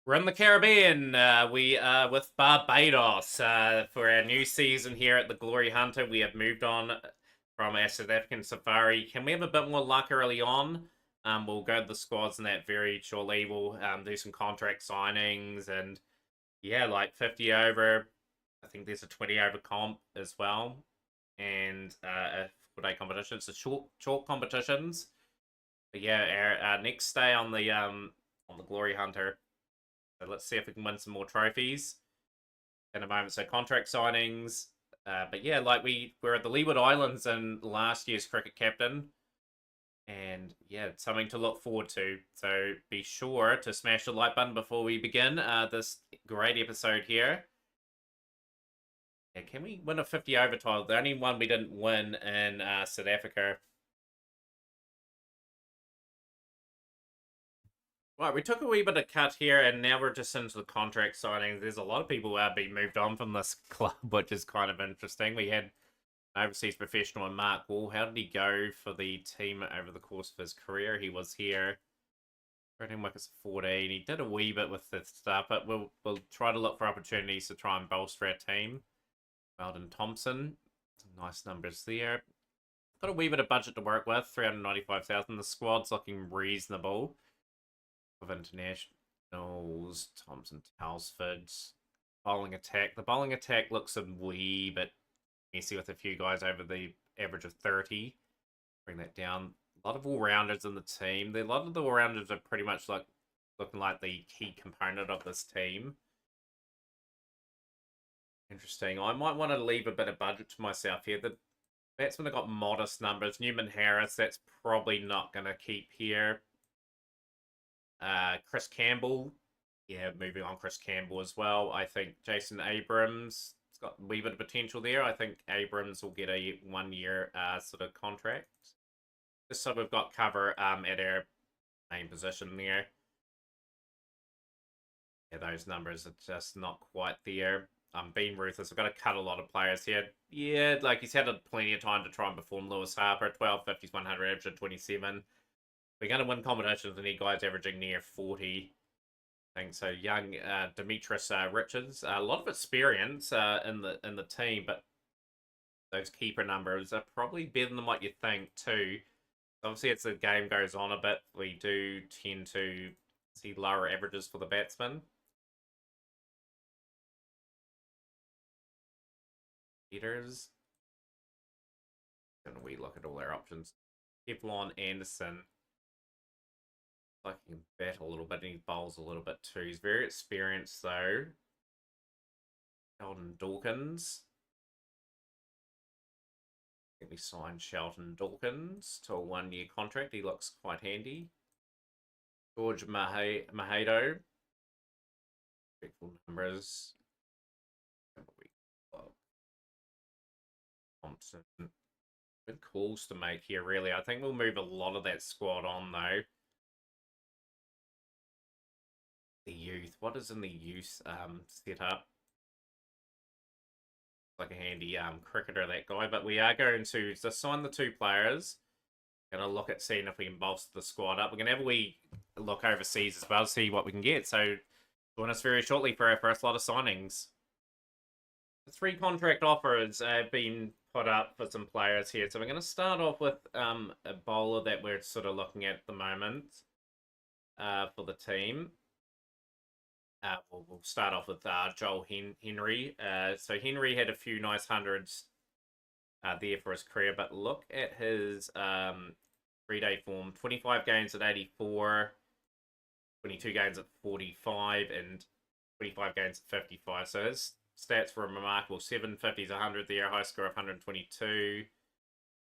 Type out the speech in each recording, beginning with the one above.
We're in the Caribbean. We are with Barbados for our new season here at the Glory Hunter. We have moved on from our South African safari. Can we have a bit more luck early on? We'll go to the squads in that very shortly. We'll do some contract signings and yeah, like 50 over. I think there's a 20 over comp as well, and a 4-day competition. It's a short competitions. But yeah, our next day on the Glory Hunter. So let's see if we can win some more trophies in a moment. So contract signings. But yeah, like we're at the Leeward Islands in last year's cricket captain. And yeah, it's something to look forward to. So be sure to smash the like button before we begin this great episode here. Yeah, can we win a 50 over title? The only one we didn't win in South Africa. Right, we took a wee bit of cut here, and now we're just into the contract signings. There's a lot of people being moved on from this club, which is kind of interesting. We had an overseas professional in Mark Wall. How did he go for the team over the course of his career? He was here. 13 wickets, 14. He did a wee bit with the stuff, but we'll try to look for opportunities to try and bolster our team. Weldon Thompson, some nice numbers there. Got a wee bit of budget to work with, 395,000. The squad's looking reasonable. Of internationals, Thompson, Talsford, bowling attack. The bowling attack looks a wee bit messy with a few guys over the average of 30. Bring that down. A lot of all-rounders in the team. A lot of the all-rounders are pretty much like looking like the key component of this team. Interesting. I might want to leave a bit of budget to myself here. The batsmen have got modest numbers. Newman Harris, that's probably not going to keep here. Chris Campbell, yeah, moving on. Chris Campbell as well. I think Jason Abrams, it's got a wee bit of potential there. I think Abrams will get a 1-year sort of contract. Just so we've got cover at our main position there. Yeah, those numbers are just not quite there. Being ruthless. I've got to cut a lot of players here. Yeah, like he's had plenty of time to try and perform. Lewis Harper, 12, 50s, 100, average of 27. We're going to win competitions and need guys averaging near 40. I think so. Young Demetrius Richards, a lot of experience in the team, but those keeper numbers are probably better than what you think too. Obviously, as the game goes on a bit, we do tend to see lower averages for the batsmen. Hitters. And we look at all our options. Kevlon Anderson. Like he can bat a little bit and he bowls a little bit too. He's very experienced though. Sheldon Dawkins. I think we signed Sheldon Dawkins to a 1-year contract. He looks quite handy. George Mahado. Respectful numbers. Thompson. Good calls to make here, really. I think we'll move a lot of that squad on though. The youth. What is in the youth setup? Like a handy cricketer, that guy. But we are going to just sign the 2 players. Going to look at seeing if we can bolster the squad up. We're going to have a wee look overseas as well to see what we can get. So join us very shortly for our first lot of signings. The 3 contract offers have been put up for some players here. So we're going to start off with a bowler that we're sort of looking at the moment for the team. We'll start off with Joel Henry. So Henry had a few nice hundreds there for his career, but look at his 3-day form. 25 games at 84, 22 games at 45, and 25 games at 55. So his stats were remarkable. 750s, 100 there, high score of 122.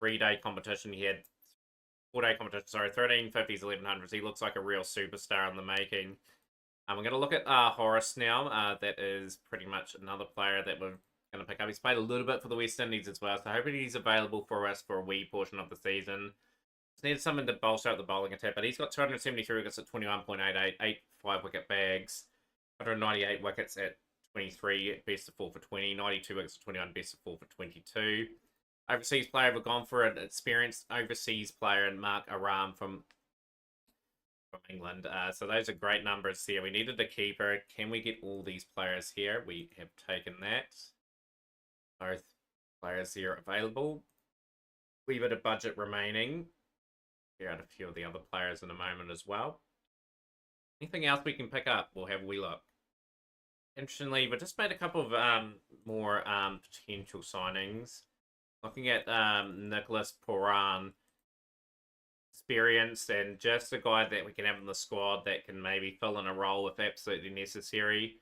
3-day competition, he had 4-day competition, sorry, 13 50s, 1100s. He looks like a real superstar in the making. We're going to look at Horace now. That is pretty much another player that we're going to pick up. He's played a little bit for the West Indies as well, so hopefully he's available for us for a wee portion of the season. Just needed something to bolster up the bowling attack, but he's got 273 wickets at 21.88, 8 5-wicket bags, 198 wickets at 23, best of 4 for 20, 92 wickets at 21, best of 4 for 22. Overseas player, we've gone for an experienced overseas player in Mark Aram from from England. So those are great numbers here. We needed a keeper. Can we get all these players here? We have taken that. Both players here available. Wee bit of budget remaining. Figure out a few of the other players in a moment as well. Anything else we can pick up? We'll have a wee look. Interestingly, we just made a couple of more potential signings. Looking at Nicholas Poran, experienced and just a guy that we can have in the squad that can maybe fill in a role if absolutely necessary.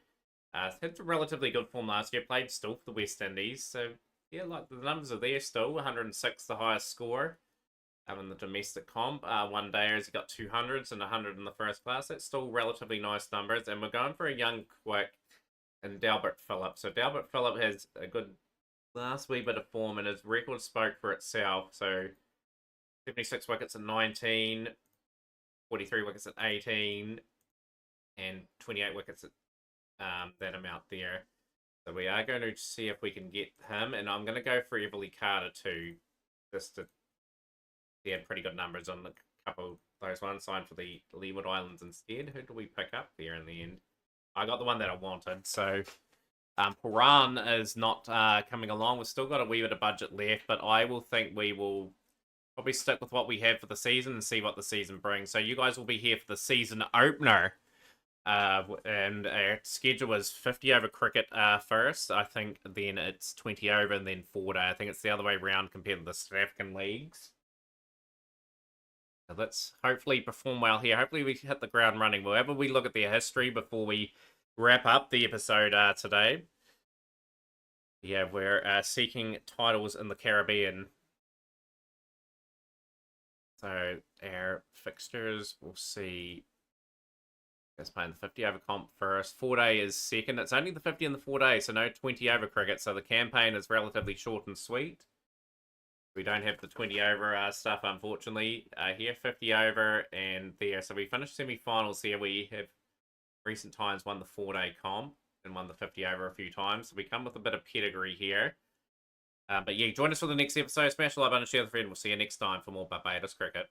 Had some relatively good form last year. Played still for the West Indies, so yeah, like the numbers are there still. 106, the highest score in the domestic comp. One dayers, he got 200s and 100 in the first class. That's still relatively nice numbers, and we're going for a young, quick, and Delbert Phillip. So Delbert Phillip has a good last wee bit of form, and his record spoke for itself. So 76 wickets at 19, 43 wickets at 18, and 28 wickets at that amount there. So we are going to see if we can get him, and I'm going to go for Everly Carter too, just to he had pretty good numbers on the couple of those ones. Signed for the Leeward Islands instead. Who do we pick up there in the end? I got the one that I wanted. So Paran is not coming along. We've still got a wee bit of budget left, but I will think we will probably stick with what we have for the season and see what the season brings. So you guys will be here for the season opener. And our schedule is 50 over cricket first. I think then it's 20 over and then 4 day. I think it's the other way around compared to the South African leagues. So let's hopefully perform well here. Hopefully we hit the ground running. We'll have a wee look at their history before we wrap up the episode today. Yeah, we're seeking titles in the Caribbean. So our fixtures, we'll see. Let's play in the 50 over comp first. 4 day is second. It's only the 50 and the 4 day, so no 20 over cricket. So the campaign is relatively short and sweet. We don't have the 20 over stuff, unfortunately. Here, 50 over and there. So we finished semi-finals here. We have recent times won the 4 day comp and won the 50 over a few times. So we come with a bit of pedigree here. But yeah, join us for the next episode. Smash the like button, share with a friend. We'll see you next time for more Barbados cricket.